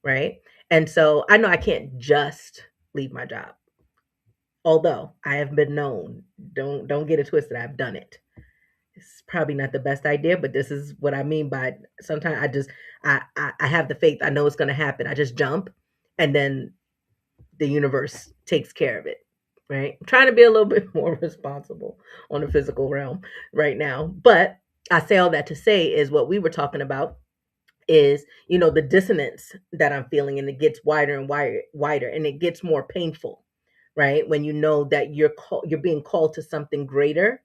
right? And so I know I can't just leave my job Although I have been known, don't get it twisted, I've done it. It's probably not the best idea, but this is what I mean by sometimes I have the faith. I know it's going to happen. I just jump, and then the universe takes care of it. Right? I'm trying to be a little bit more responsible on the physical realm right now. But I say all that to say is what we were talking about is, the dissonance that I'm feeling, and it gets wider and wider, and it gets more painful, right? When you know that you're being called to something greater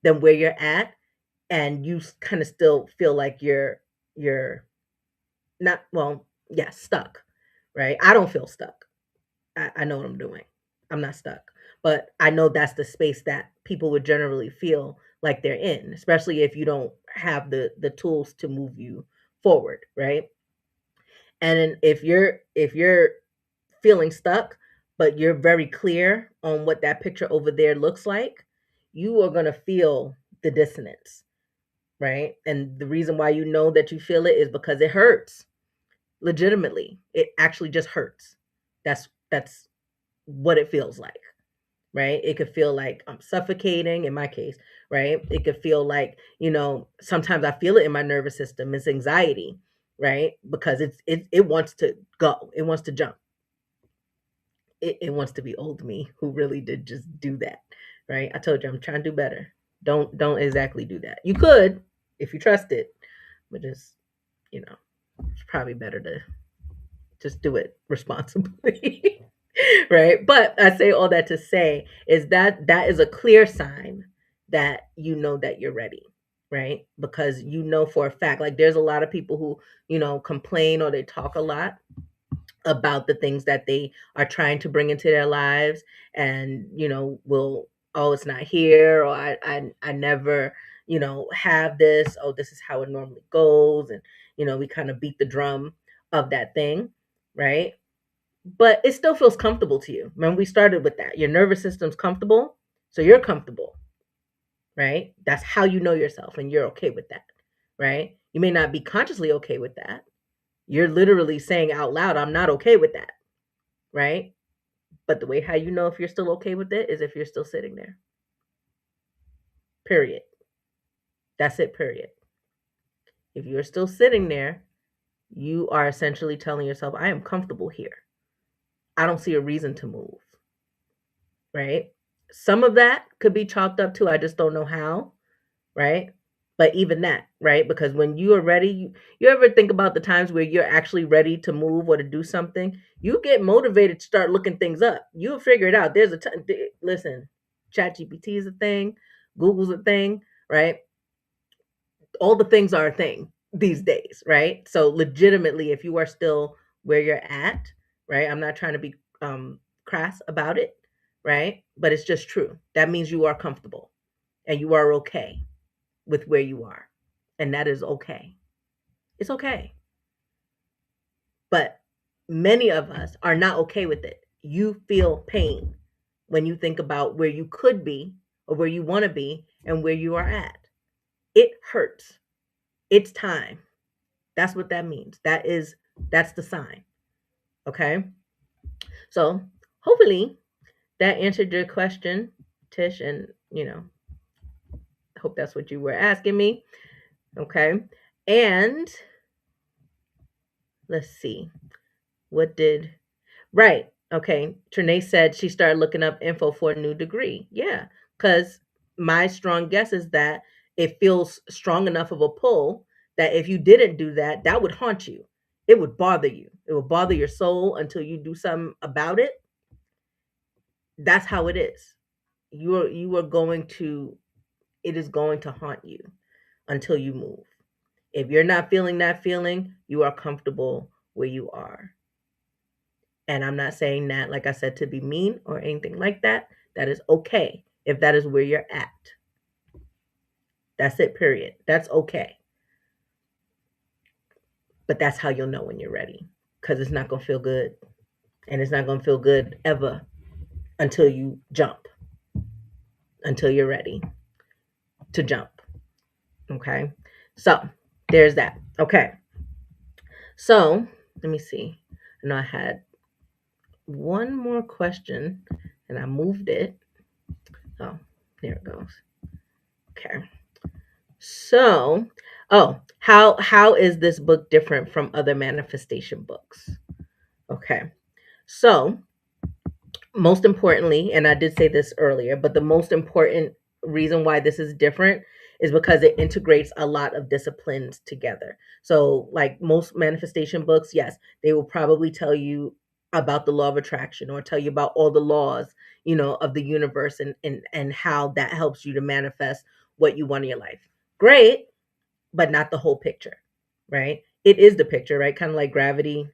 than where you're at, and you kind of still feel like you're not, well, yeah, stuck, right? I don't feel stuck. I know what I'm doing. I'm not stuck. But I know that's the space that people would generally feel like they're in, especially if you don't have the tools to move you forward, right? And then if you're feeling stuck, but you're very clear on what that picture over there looks like, you are going to feel the dissonance, right? And the reason why you know that you feel it is because it hurts. Legitimately, it actually just hurts. That's what it feels like, right? It could feel like I'm suffocating in my case, right? It could feel like, sometimes I feel it in my nervous system. It's anxiety, right? Because it wants to go. It wants to jump. It wants to be old me who really did just do that, right? I told you I'm trying to do better. Don't exactly do that. You could if you trust it, but just, it's probably better to just do it responsibly. Right? But I say all that to say is that is a clear sign that you know that you're ready, right? Because you know for a fact, like there's a lot of people who, complain or they talk a lot about the things that they are trying to bring into their lives, and will, oh, it's not here, or I never, have this, oh, this is how it normally goes, and we kind of beat the drum of that thing, right? But it still feels comfortable to you. When we started with that, your nervous system's comfortable, so you're comfortable, right? That's how you know yourself, and you're okay with that, right? You may not be consciously okay with that. You're literally saying out loud, I'm not okay with that, right? But the way how you know if you're still okay with it is if you're still sitting there. Period. That's it, period. If you're still sitting there, you are essentially telling yourself, I am comfortable here. I don't see a reason to move, right? Some of that could be chalked up to I just don't know how, right? But even that, right? Because when you are ready, you ever think about the times where you're actually ready to move or to do something, you get motivated to start looking things up. You'll figure it out. There's a time, listen, ChatGPT is a thing, Google's a thing, right? All the things are a thing these days, right? So legitimately, if you are still where you're at, right? I'm not trying to be crass about it, right? But it's just true. That means you are comfortable and you are okay with where you are. And that is okay. It's okay. But many of us are not okay with it. You feel pain when you think about where you could be or where you want to be and where you are at. It hurts. It's time. That's what that means. That's the sign. Okay? So, hopefully that answered your question, Tish, and I hope that's what you were asking me. Okay? And let's see. What did Right. Okay. Trinae said she started looking up info for a new degree. Yeah. Because my strong guess is that it feels strong enough of a pull that if you didn't do that, that would haunt you. It would bother you. It would bother your soul until you do something about it. That's how it is. You are going to it is going to haunt you until you move. If you're not feeling that feeling, you are comfortable where you are. And I'm not saying that, like I said, to be mean or anything like that. That is okay if that is where you're at. That's it, period. That's okay. But that's how you'll know when you're ready, because it's not going to feel good. And it's not going to feel good ever until you jump, until you're ready to jump. Okay. So there's that. Okay. So let me see. I know I had one more question and I moved it. Oh, there it goes. Okay. So, how is this book different from other manifestation books? Okay. So, most importantly, and I did say this earlier, but the most important reason why this is different is because it integrates a lot of disciplines together. So, like most manifestation books, yes, they will probably tell you about the law of attraction or tell you about all the laws, of the universe and how that helps you to manifest what you want in your life. Great, but not the whole picture, right? It is the picture, right? Kind of like gravity,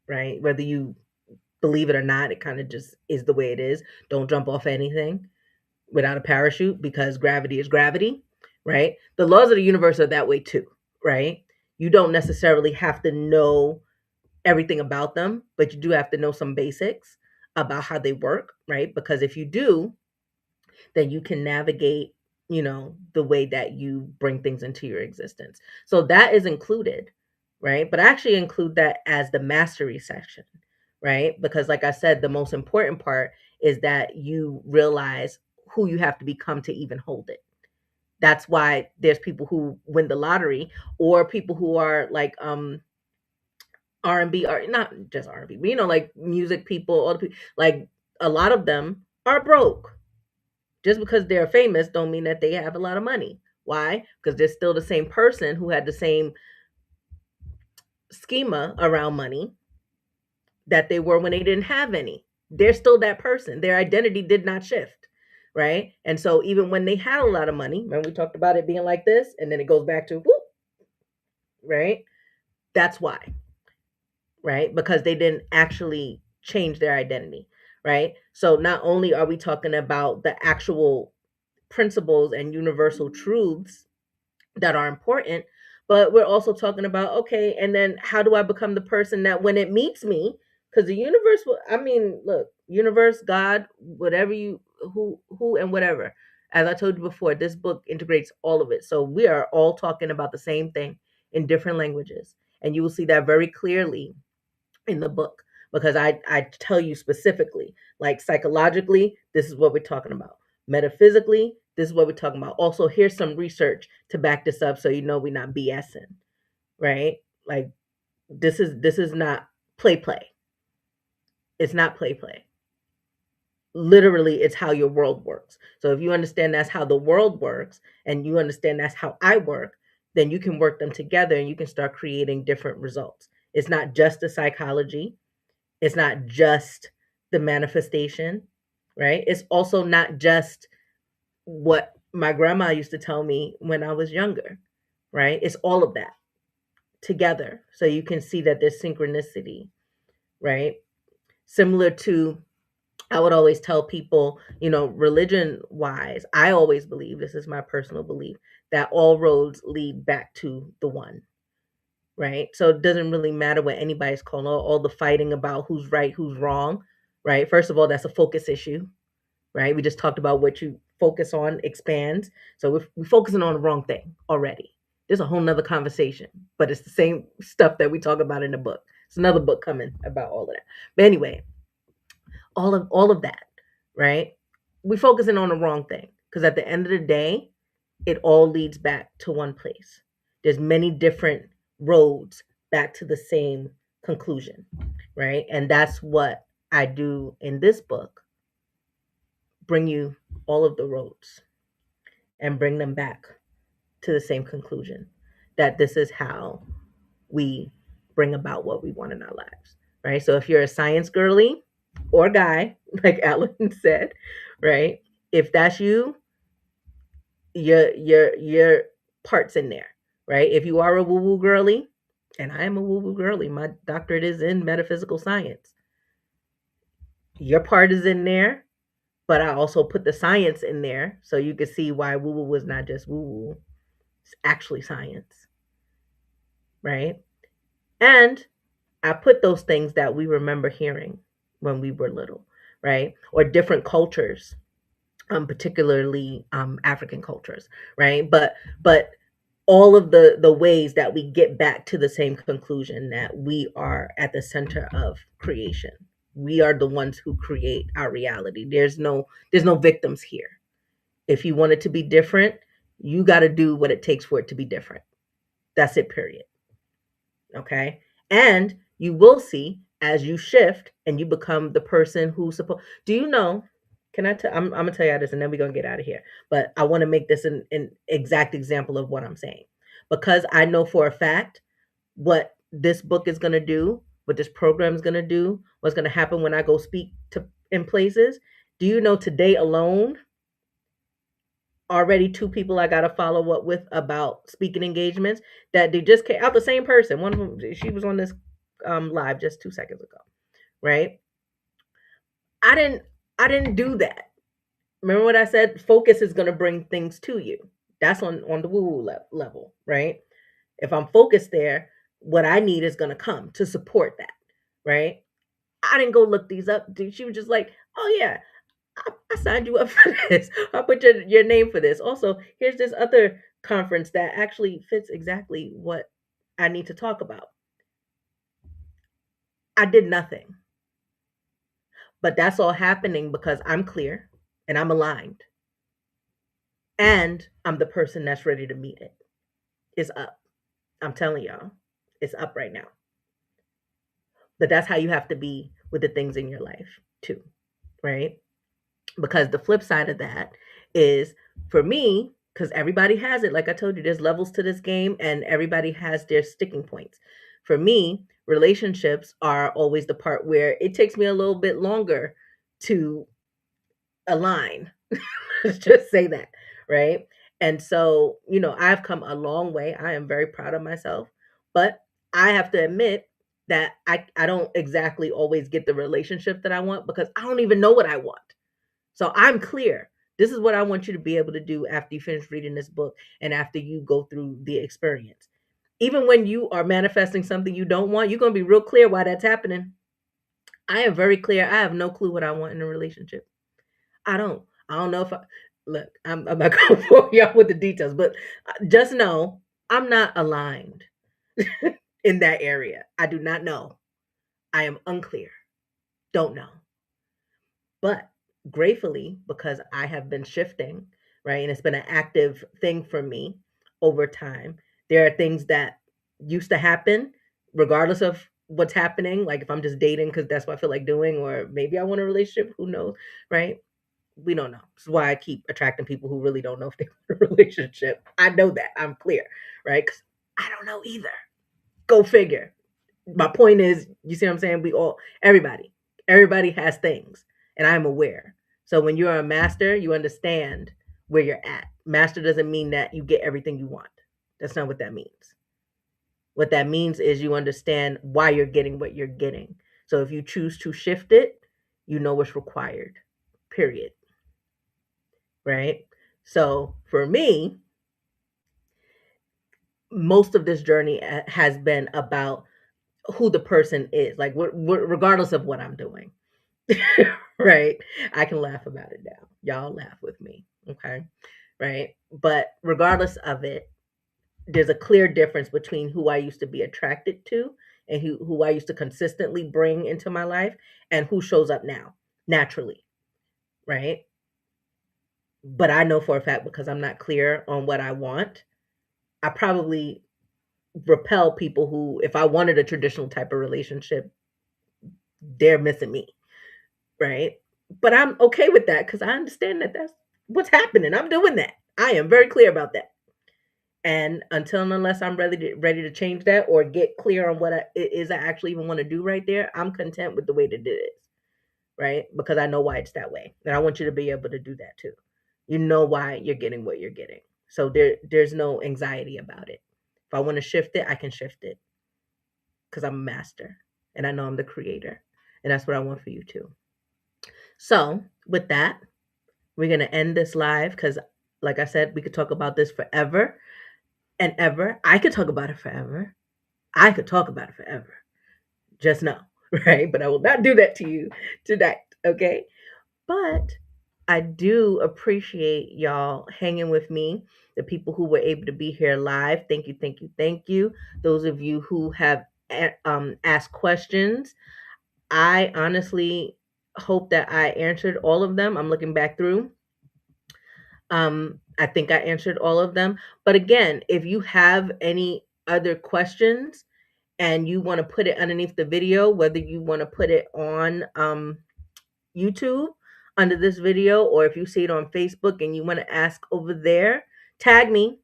right? Whether you believe it or not, it kind of just is the way it is. Don't jump off anything without a parachute because gravity is gravity, right? The laws of the universe are that way too, right? You don't necessarily have to know everything about them, but you do have to know some basics about how they work, right? Because if you do, then you can navigate, the way that you bring things into your existence. So that is included, right? But I actually include that as the mastery section, right? Because like I said, the most important part is that you realize who you have to become to even hold it. That's why there's people who win the lottery or people who are like R&B, or not just R&B, but like music people, all the people, like a lot of them are broke. Just because they're famous don't mean that they have a lot of money. Why? Because they're still the same person who had the same schema around money that they were when they didn't have any. They're still that person. Their identity did not shift, right? And so even when they had a lot of money, remember we talked about it being like this, and then it goes back to whoop, right? That's why, right? Because they didn't actually change their identity, right? So not only are we talking about the actual principles and universal truths that are important, but we're also talking about, okay, and then how do I become the person that when it meets me, because the universe will, I mean, look, universe, God, whatever you, who and whatever, as I told you before, this book integrates all of it. So we are all talking about the same thing in different languages, and you will see that very clearly in the book, because I tell you specifically, like psychologically, this is what we're talking about. Metaphysically, this is what we're talking about. Also, here's some research to back this up so we're not BSing, right? Like this is not play. It's not play. Literally, it's how your world works. So if you understand that's how the world works and you understand that's how I work, then you can work them together and you can start creating different results. It's not just the psychology. It's not just the manifestation, right? It's also not just what my grandma used to tell me when I was younger, right? It's all of that together. So you can see that there's synchronicity, right? Similar to, I would always tell people, religion wise, I always believe, this is my personal belief, that all roads lead back to the one, right? So it doesn't really matter what anybody's calling all the fighting about who's right, who's wrong, right? First of all, that's a focus issue, right? We just talked about what you focus on expands. So we're focusing on the wrong thing already. There's a whole nother conversation, but it's the same stuff that we talk about in the book. It's another book coming about all of that. But anyway, all of that, right? We're focusing on the wrong thing because at the end of the day, it all leads back to one place. There's many different roads back to the same conclusion, right? And that's what I do in this book, bring you all of the roads and bring them back to the same conclusion, that this is how we bring about what we want in our lives, right? So if you're a science girly or guy, like Alan said, right? If that's you, your parts in there, right? If you are a woo woo girly, and I am a woo woo girly, my doctorate is in metaphysical science. Your part is in there, but I also put the science in there so you could see why woo woo was not just woo woo. It's actually science, right? And I put those things that we remember hearing when we were little, right? Or different cultures, particularly African cultures, right? But all of the ways that we get back to the same conclusion, that we are at the center of creation, We are the ones who create our reality. There's no victims here. If you want it to be different, you got to do what it takes for it to be different. That's it, period. Okay? And you will see as you shift and you become the person who's supposed. Do you know? Can I tell? I'm gonna tell you this, and then we're gonna get out of here. But I want to make this an exact example of what I'm saying, because I know for a fact what this book is gonna do, what this program is gonna do, what's gonna happen when I go speak to in places. Do you know today alone? Already two people I got to follow up with about speaking engagements that they just came out, the same person. One of them, she was on this live just 2 seconds ago, right? I didn't do that. Remember what I said? Focus is going to bring things to you. That's on the woo woo level, right? If I'm focused there, what I need is going to come to support that, right? I didn't go look these up. She was just like, oh yeah, I signed you up for this. I'll put your name for this. Also, here's this other conference that actually fits exactly what I need to talk about. I did nothing. But that's all happening because I'm clear and I'm aligned. And I'm the person that's ready to meet it. It's up. I'm telling y'all, it's up right now. But that's how you have to be with the things in your life, too, right? Because the flip side of that is, for me, because everybody has it, like I told you, there's levels to this game and everybody has their sticking points. For me, relationships are always the part where it takes me a little bit longer to align. Let's just say that, right? And so, I've come a long way. I am very proud of myself, but I have to admit that I don't exactly always get the relationship that I want because I don't even know what I want. So I'm clear. This is what I want you to be able to do after you finish reading this book and after you go through the experience. Even when you are manifesting something you don't want, you're going to be real clear why that's happening. I am very clear. I have no clue what I want in a relationship. I don't. I don't know if I look. I'm not going to bore y'all with the details, but just know I'm not aligned in that area. I do not know. I am unclear. Don't know. But gratefully, because I have been shifting, right? And it's been an active thing for me over time. There are things that used to happen, regardless of what's happening. Like if I'm just dating because that's what I feel like doing, or maybe I want a relationship, who knows, right? We don't know. This is why I keep attracting people who really don't know if they want a relationship. I know that. I'm clear, right? Because I don't know either. Go figure. My point is, you see what I'm saying? Everybody has things, and I'm aware. So when you're a master, you understand where you're at. Master doesn't mean that you get everything you want. That's not what that means. What that means is you understand why you're getting what you're getting. So if you choose to shift it, you know what's required. Period. Right? So for me, most of this journey has been about who the person is, like regardless of what I'm doing. Right? I can laugh about it now. Y'all laugh with me. Okay. Right. But regardless of it, there's a clear difference between who I used to be attracted to and who I used to consistently bring into my life and who shows up now naturally. Right. But I know for a fact because I'm not clear on what I want, I probably repel people who, if I wanted a traditional type of relationship, they're missing me. Right. But I'm okay with that because I understand that that's what's happening. I'm doing that. I am very clear about that. And until and unless I'm ready to change that or get clear on what it is I actually even want to do right there, I'm content with the way that it is. Right? Because I know why it's that way. And I want you to be able to do that too. You know why you're getting what you're getting. So there's no anxiety about it. If I want to shift it, I can shift it. Because I'm a master. And I know I'm the creator. And that's what I want for you too. So with that, we're going to end this live because, like I said, we could talk about this forever and ever. I could talk about it forever. I could talk about it forever. Just know, right? But I will not do that to you tonight, okay? But I do appreciate y'all hanging with me. The people who were able to be here live, thank you, thank you, thank you. Those of you who have asked questions, I honestly hope that I answered all of them. I'm looking back through. I think I answered all of them. But again, if you have any other questions and you want to put it underneath the video, whether you want to put it on YouTube under this video, or if you see it on Facebook and you want to ask over there, tag me,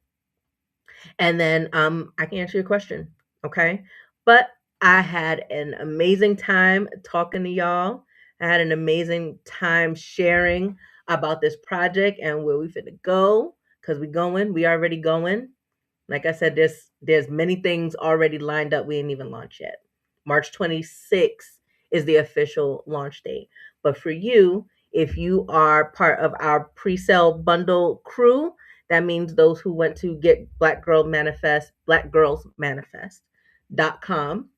and then I can answer your question. Okay. But I had an amazing time talking to y'all. I had an amazing time sharing about this project and where we finna go. Cause we already going. Like I said, there's many things already lined up. We ain't even launched yet. March 26th is the official launch date. But for you, if you are part of our pre-sale bundle crew, that means those who went to get blackgirlsmanifest.com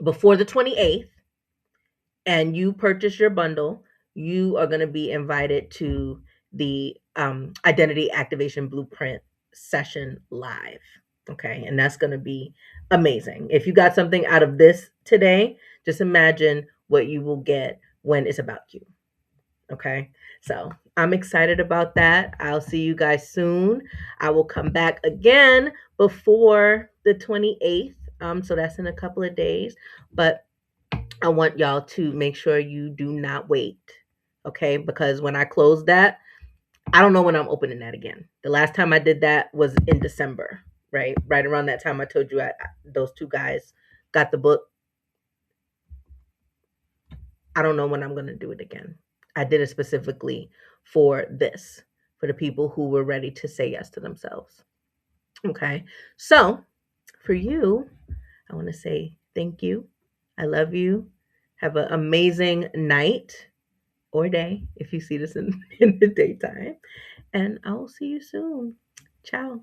before the 28th and you purchase your bundle, you are going to be invited to the identity activation blueprint session live. Okay. And that's going to be amazing. If you got something out of this today, just imagine what you will get when it's about you. Okay. So I'm excited about that. I'll see you guys soon. I will come back again before the 28th. So that's in a couple of days. But I want y'all to make sure you do not wait. Okay. Because when I close that, I don't know when I'm opening that again. The last time I did that was in December, right? Right around that time I told you those two guys got the book. I don't know when I'm going to do it again. I did it specifically for this, for the people who were ready to say yes to themselves. Okay. So for you, I want to say thank you. I love you. Have an amazing night or day if you see this in the daytime. And I will see you soon. Ciao.